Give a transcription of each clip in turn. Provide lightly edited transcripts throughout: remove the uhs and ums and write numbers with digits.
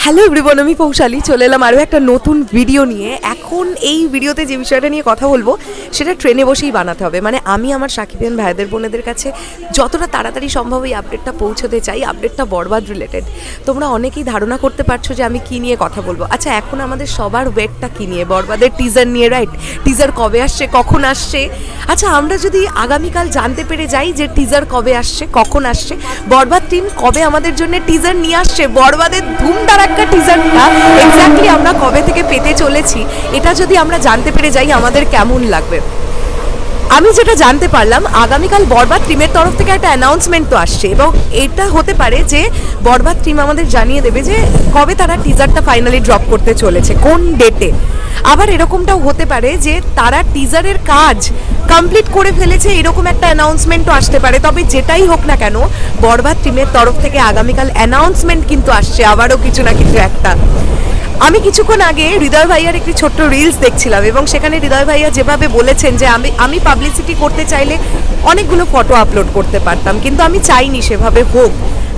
Hello everyone, আমি পৌশালী চলে এলাম আরও একটা নতুন ভিডিও নিয়ে। এখন এই ভিডিওতে যে বিষয়টা নিয়ে কথা বলবো সেটা ট্রেনে বসেই বানাতে হবে। মানে আমি আমার সাকিবিয়ান ভাইদের বোনেদের কাছে যতটা তাড়াতাড়ি সম্ভব এই আপডেটটা পৌঁছতে চাই। আপডেটটা বরবাদ রিলেটেড। তোমরা অনেকেই ধারণা করতে পারছো যে আমি কী নিয়ে কথা বলবো। আচ্ছা, এখন আমাদের সবার ওয়েটটা কী নিয়ে? বরবাদের টিজার নিয়ে, রাইট? টিজার কবে আসছে, কখন আসছে? আচ্ছা, আমরা যদি আগামীকাল জানতে পেরে যাই যে টিজার কবে আসছে, কখন আসছে, বরবাদ টিম কবে আমাদের জন্য টিজার নিয়ে আসছে, বরবাদের ধুমধারাক্কা টিজারটা এক্স্যাক্টলি আমরা কবে থেকে পেতে চলেছি, এটা যদি আমরা জানতে পেরে যাই আমাদের কেমন লাগবে। আমি যেটা জানতে পারলাম, আগামীকাল বরবাদ টিমের তরফ থেকে একটা অ্যানাউন্সমেন্ট তো আসছে এবং এটা হতে পারে যে বরবাদ টিম আমাদের জানিয়ে দেবে যে কবে তারা টিজারটা ফাইনালি ড্রপ করতে চলেছে, কোন ডেটে। আবার এরকমটাও হতে পারে যে তারা টিজারের কাজ কমপ্লিট করে ফেলেছে, এরকম একটা অ্যানাউন্সমেন্টও আসতে পারে। তবে যেটাই হোক না কেন, বরবাদ টিমের তরফ থেকে আগামীকাল অ্যানাউন্সমেন্ট কিন্তু আসছে, আবারও কিছু না কিছু একটা। আমি কিছুক্ষণ আগে হৃদয় ভাইয়ার একটি ছোট্ট রিলস দেখছিলাম এবং সেখানে হৃদয় ভাইয়া যেভাবে বলেছেন যে আমি পাবলিসিটি করতে চাইলে অনেকগুলো ফটো আপলোড করতে পারতাম, কিন্তু আমি চাইনি সেভাবে হোক।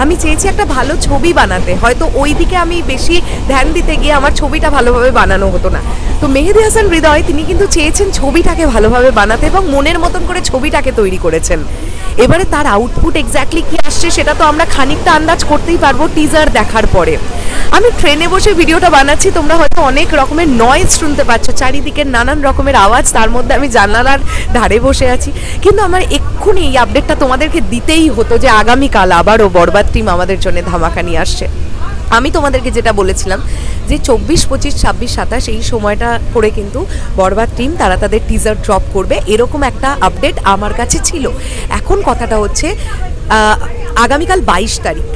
আমি চেয়েছি একটা ভালো ছবি বানাতে। হয়তো ওই দিকে আমি বেশি ধ্যান দিতে গিয়ে আমার ছবিটা ভালোভাবে বানানো হতো না। তো মেহেদি হাসান হৃদয় তিনি কিন্তু চেয়েছেন ছবিটাকে ভালোভাবে বানাতে এবং মনের মতন করে ছবিটাকে তৈরি করেছেন। এবারে তার আউটপুট এক্স্যাক্টলি কী আসছে সেটা তো আমরা খানিকটা আন্দাজ করতেই পারবো টিজার দেখার পরে। আমি ট্রেনে বসে ভিডিওটা বানাচ্ছি, তোমরা হয়তো অনেক রকমের নয়েজ শুনতে পাচ্ছ, চারিদিকের নানান রকমের আওয়াজ, তার মধ্যে আমি জানালার ধারে বসে আছি। কিন্তু আমার এক্ষুনি এই আপডেটটা তোমাদেরকে দিতেই হতো যে আগামীকাল আবারও বরবাদ টিম আমাদের জন্য ধামাকা নিয়ে আসছে। আমি তোমাদেরকে যেটা বলেছিলাম যে 24, 25, 26, 27 এই সময়টা করে কিন্তু বরবাদ টিম তারা তাদের টিজার ড্রপ করবে, এরকম একটা আপডেট আমার কাছে ছিল। এখন কথাটা হচ্ছে আগামীকাল 22 তারিখ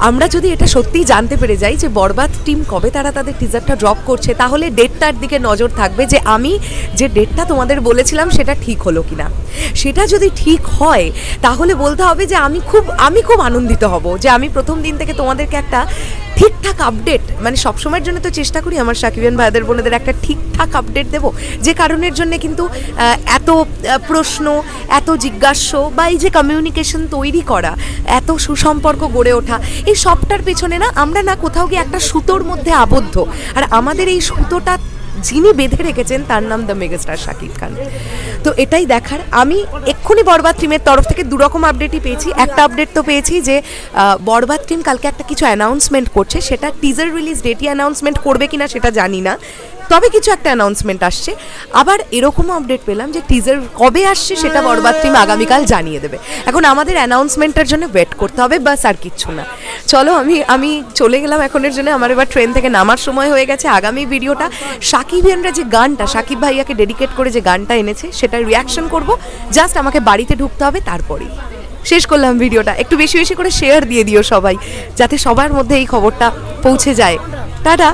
আমরা যদি এটা সত্যিই জানতে পেরে যাই যে বরবাদ টিম কবে তারা তাদের টিজারটা ড্রপ করছে, তাহলে ডেটটার দিকে নজর থাকবে যে আমি যে ডেটটা তোমাদের বলেছিলাম সেটা ঠিক হলো কিনা। সেটা যদি ঠিক হয় তাহলে বলতে হবে যে আমি খুব আনন্দিত হব যে আমি প্রথম দিন থেকে তোমাদেরকে একটা ঠিকঠাক আপডেট, মানে সবসময়ের জন্য তো চেষ্টা করি আমার সাকিবিয়ান ভাইদের বোনেদের একটা ঠিকঠাক আপডেট দেবো, যে কারণের জন্য কিন্তু এত প্রশ্ন, এত জিজ্ঞাস্য বা এই যে কমিউনিকেশন তৈরি করা, এত সুসম্পর্ক গড়ে ওঠা, এই সবটার পেছনে না আমরা না কোথাও গিয়ে একটা সুতোর মধ্যে আবদ্ধ। আর আমাদের এই সুতোটা যিনি বেঁধে রেখেছেন তার নাম দ্য মেগাস্টার শাকিব খান। তো এটাই দেখার। আমি এক্ষুনি বরবাদ টিমের তরফ থেকে দুরকম আপডেটই পেয়েছি। একটা আপডেট তো পেয়েছি যে বরবাদ টিম কালকে একটা কিছু অ্যানাউন্সমেন্ট করছে, সেটা টিজার রিলিজ ডেটই অ্যানাউন্সমেন্ট করবে কিনা সেটা জানি না, তবে কিছু একটা অ্যানাউন্সমেন্ট আসছে। আবার এরকমও আপডেট পেলাম যে টিজার কবে আসছে সেটা বরবাদ টিম আগামীকাল জানিয়ে দেবে। এখন আমাদের অ্যানাউন্সমেন্টের জন্য ওয়েট করতে হবে, বাস আর কিচ্ছু না। চলো আমি চলে গেলাম এখনের জন্য। আমার এবার ট্রেন থেকে নামার সময় হয়ে গেছে। আগামী ভিডিওটা সাকিবিয়ানরা যে গানটা সাকিব ভাইয়াকে ডেডিকেট করে যে গানটা এনেছে সেটার রিয়াকশন করব। জাস্ট আমাকে বাড়িতে ঢুকতে হবে, তারপরেই শেষ করলাম ভিডিওটা। একটু বেশি বেশি করে শেয়ার দিয়ে দিও সবাই, যাতে সবার মধ্যে এই খবরটা পৌঁছে যায়। টাটা।